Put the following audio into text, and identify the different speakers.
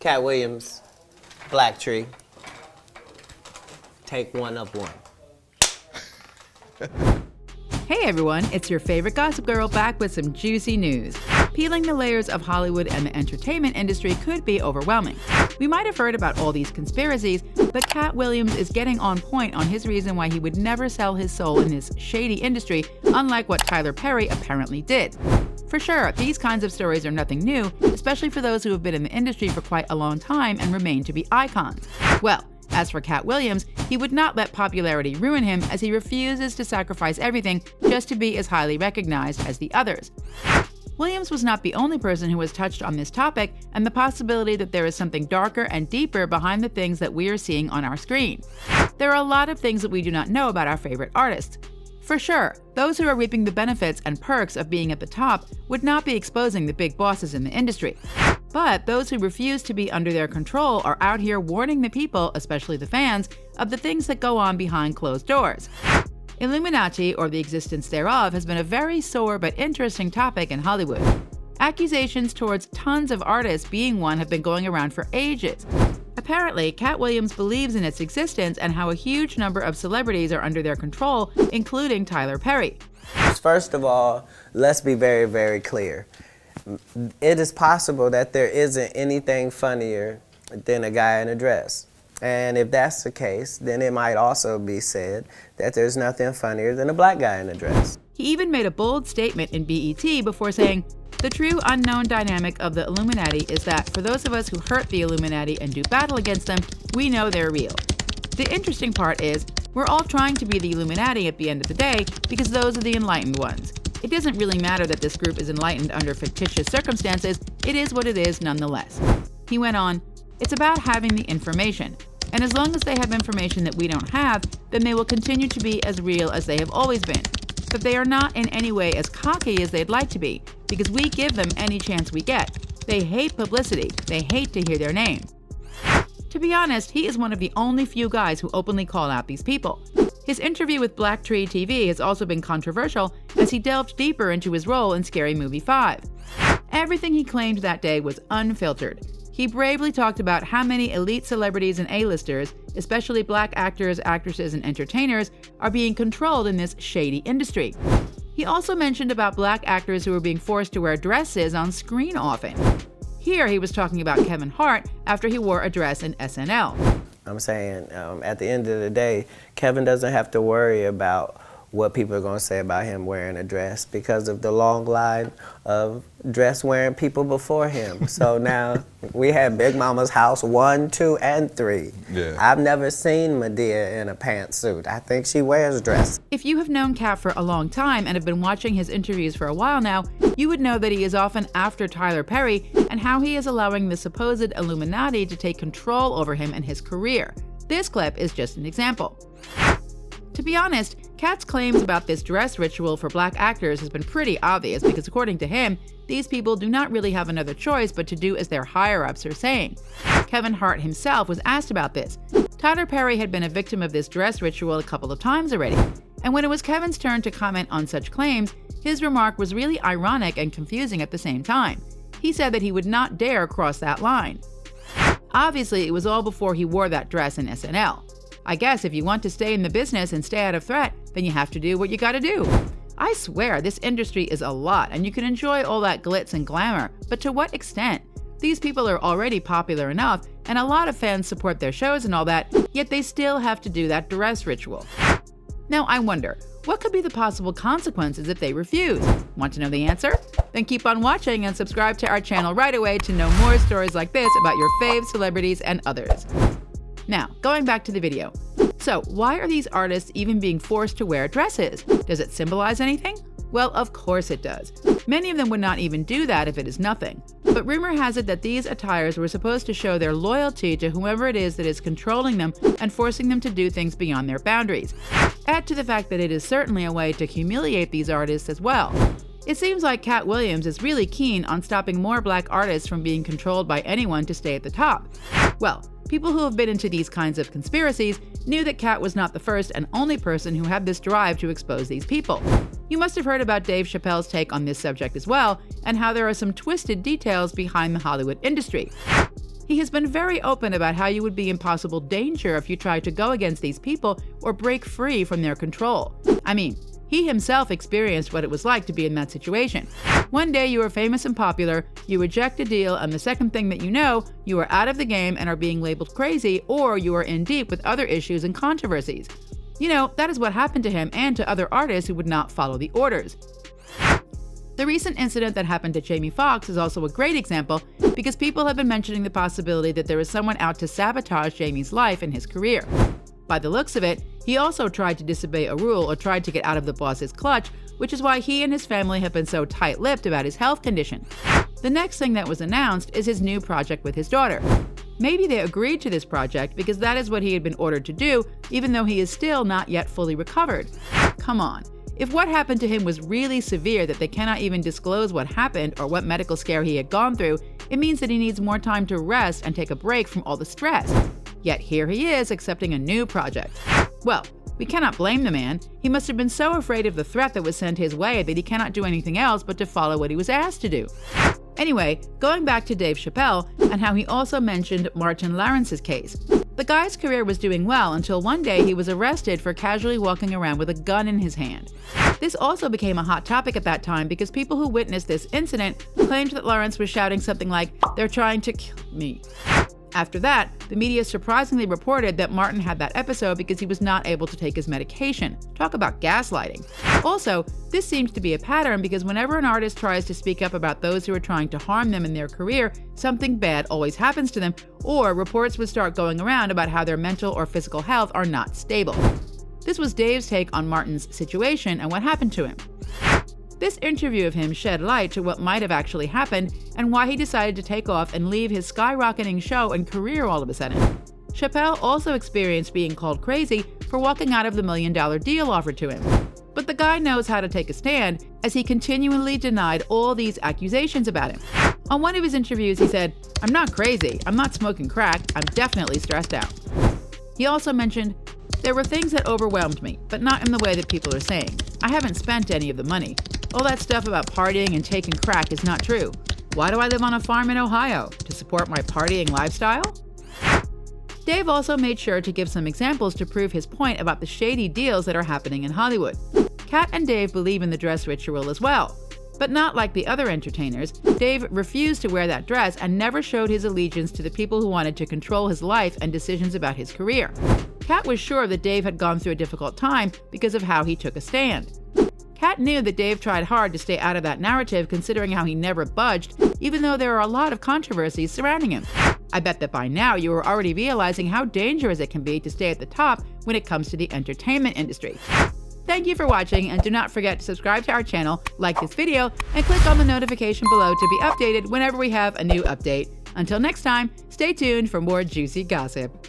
Speaker 1: Katt Williams, Black Tree. Take one of one.
Speaker 2: Hey everyone, it's your favorite gossip girl back with some juicy news. Peeling the layers of Hollywood and the entertainment industry could be overwhelming. We might have heard about all these conspiracies, but Katt Williams is getting on point on his reason why he would never sell his soul in this shady industry, unlike what Tyler Perry apparently did. For sure, these kinds of stories are nothing new, especially for those who have been in the industry for quite a long time and remain to be icons. Well, as for Katt Williams, he would not let popularity ruin him, as he refuses to sacrifice everything just to be as highly recognized as the others. Williams was not the only person who was touched on this topic and the possibility that there is something darker and deeper behind the things that we are seeing on our screen. There are a lot of things that we do not know about our favorite artists. For sure, those who are reaping the benefits and perks of being at the top would not be exposing the big bosses in the industry. But those who refuse to be under their control are out here warning the people, especially the fans, of the things that go on behind closed doors. Illuminati, or the existence thereof, has been a very sore but interesting topic in Hollywood. Accusations towards tons of artists being one have been going around for ages. Apparently, Katt Williams believes in its existence and how a huge number of celebrities are under their control, including Tyler Perry.
Speaker 1: First of all, let's be very, very clear. It is possible that there isn't anything funnier than a guy in a dress. And if that's the case, then it might also be said that there's nothing funnier than a black guy in a dress.
Speaker 2: He even made a bold statement in BET before saying, "The true unknown dynamic of the Illuminati is that for those of us who hurt the Illuminati and do battle against them, we know they're real." The interesting part is, we're all trying to be the Illuminati at the end of the day because those are the enlightened ones. It doesn't really matter that this group is enlightened under fictitious circumstances, it is what it is nonetheless. He went on, "It's about having the information. And as long as they have information that we don't have, then they will continue to be as real as they have always been. But they are not in any way as cocky as they'd like to be, because we give them any chance we get. They hate publicity. They hate to hear their names." To be honest, he is one of the only few guys who openly call out these people. His interview with Black Tree TV has also been controversial, as he delved deeper into his role in Scary Movie 5. Everything he claimed that day was unfiltered. He bravely talked about how many elite celebrities and A-listers, especially black actors, actresses, and entertainers, are being controlled in this shady industry. He also mentioned about black actors who were being forced to wear dresses on screen often. Here he was talking about Kevin Hart after he wore a dress in SNL.
Speaker 1: I'm saying, at the end of the day, Kevin doesn't have to worry about what people are going to say about him wearing a dress because of the long line of dress-wearing people before him. So now we have Big Mama's house 1, 2, and 3.
Speaker 3: Yeah.
Speaker 1: I've never seen Madea in a pantsuit. I think she wears a dress.
Speaker 2: If you have known Katt for a long time and have been watching his interviews for a while now, you would know that he is often after Tyler Perry and how he is allowing the supposed Illuminati to take control over him and his career. This clip is just an example. To be honest, Katt's claims about this dress ritual for black actors has been pretty obvious because according to him, these people do not really have another choice but to do as their higher-ups are saying. Kevin Hart himself was asked about this. Tyler Perry had been a victim of this dress ritual a couple of times already. And when it was Kevin's turn to comment on such claims, his remark was really ironic and confusing at the same time. He said that he would not dare cross that line. Obviously, it was all before he wore that dress in SNL. I guess if you want to stay in the business and stay out of threat, then you have to do what you gotta do. I swear, this industry is a lot, and you can enjoy all that glitz and glamour, but to what extent? These people are already popular enough, and a lot of fans support their shows and all that, yet they still have to do that dress ritual. Now I wonder, what could be the possible consequences if they refuse? Want to know the answer? Then keep on watching and subscribe to our channel right away to know more stories like this about your fave celebrities and others. Now, going back to the video. So, why are these artists even being forced to wear dresses? Does it symbolize anything? Well, of course it does. Many of them would not even do that if it is nothing. But rumor has it that these attires were supposed to show their loyalty to whoever it is that is controlling them and forcing them to do things beyond their boundaries. Add to the fact that it is certainly a way to humiliate these artists as well. It seems like Katt Williams is really keen on stopping more black artists from being controlled by anyone to stay at the top. Well, people who have been into these kinds of conspiracies knew that Katt was not the first and only person who had this drive to expose these people. You must have heard about Dave Chappelle's take on this subject as well, and how there are some twisted details behind the Hollywood industry. He has been very open about how you would be in possible danger if you tried to go against these people or break free from their control. I mean, he himself experienced what it was like to be in that situation. One day you are famous and popular, you reject a deal, and the second thing that you know, you are out of the game and are being labeled crazy, or you are in deep with other issues and controversies. You know, that is what happened to him and to other artists who would not follow the orders. The recent incident that happened to Jamie Foxx is also a great example because people have been mentioning the possibility that there is someone out to sabotage Jamie's life and his career. By the looks of it, he also tried to disobey a rule or tried to get out of the boss's clutch, which is why he and his family have been so tight-lipped about his health condition. The next thing that was announced is his new project with his daughter. Maybe they agreed to this project because that is what he had been ordered to do, even though he is still not yet fully recovered. Come on. If what happened to him was really severe that they cannot even disclose what happened or what medical scare he had gone through, it means that he needs more time to rest and take a break from all the stress. Yet here he is accepting a new project. Well, we cannot blame the man. He must have been so afraid of the threat that was sent his way that he cannot do anything else but to follow what he was asked to do. Anyway, going back to Dave Chappelle and how he also mentioned Martin Lawrence's case. The guy's career was doing well until one day he was arrested for casually walking around with a gun in his hand. This also became a hot topic at that time because people who witnessed this incident claimed that Lawrence was shouting something like, "They're trying to kill me." After that, the media surprisingly reported that Martin had that episode because he was not able to take his medication. Talk about gaslighting. Also, this seems to be a pattern because whenever an artist tries to speak up about those who are trying to harm them in their career, something bad always happens to them, or reports would start going around about how their mental or physical health are not stable. This was Dave's take on Martin's situation and what happened to him. This interview of him shed light to what might have actually happened and why he decided to take off and leave his skyrocketing show and career all of a sudden. Chappelle also experienced being called crazy for walking out of the $1 million deal offered to him. But the guy knows how to take a stand, as he continually denied all these accusations about him. On one of his interviews, he said, "I'm not crazy, I'm not smoking crack, I'm definitely stressed out." He also mentioned, "There were things that overwhelmed me, but not in the way that people are saying. I haven't spent any of the money. All that stuff about partying and taking crack is not true. Why do I live on a farm in Ohio? To support my partying lifestyle?" Dave also made sure to give some examples to prove his point about the shady deals that are happening in Hollywood. Katt and Dave believe in the dress ritual as well. But not like the other entertainers, Dave refused to wear that dress and never showed his allegiance to the people who wanted to control his life and decisions about his career. Katt was sure that Dave had gone through a difficult time because of how he took a stand. Katt knew that Dave tried hard to stay out of that narrative considering how he never budged, even though there are a lot of controversies surrounding him. I bet that by now you are already realizing how dangerous it can be to stay at the top when it comes to the entertainment industry. Thank you for watching, and do not forget to subscribe to our channel, like this video, and click on the notification below to be updated whenever we have a new update. Until next time, stay tuned for more juicy gossip.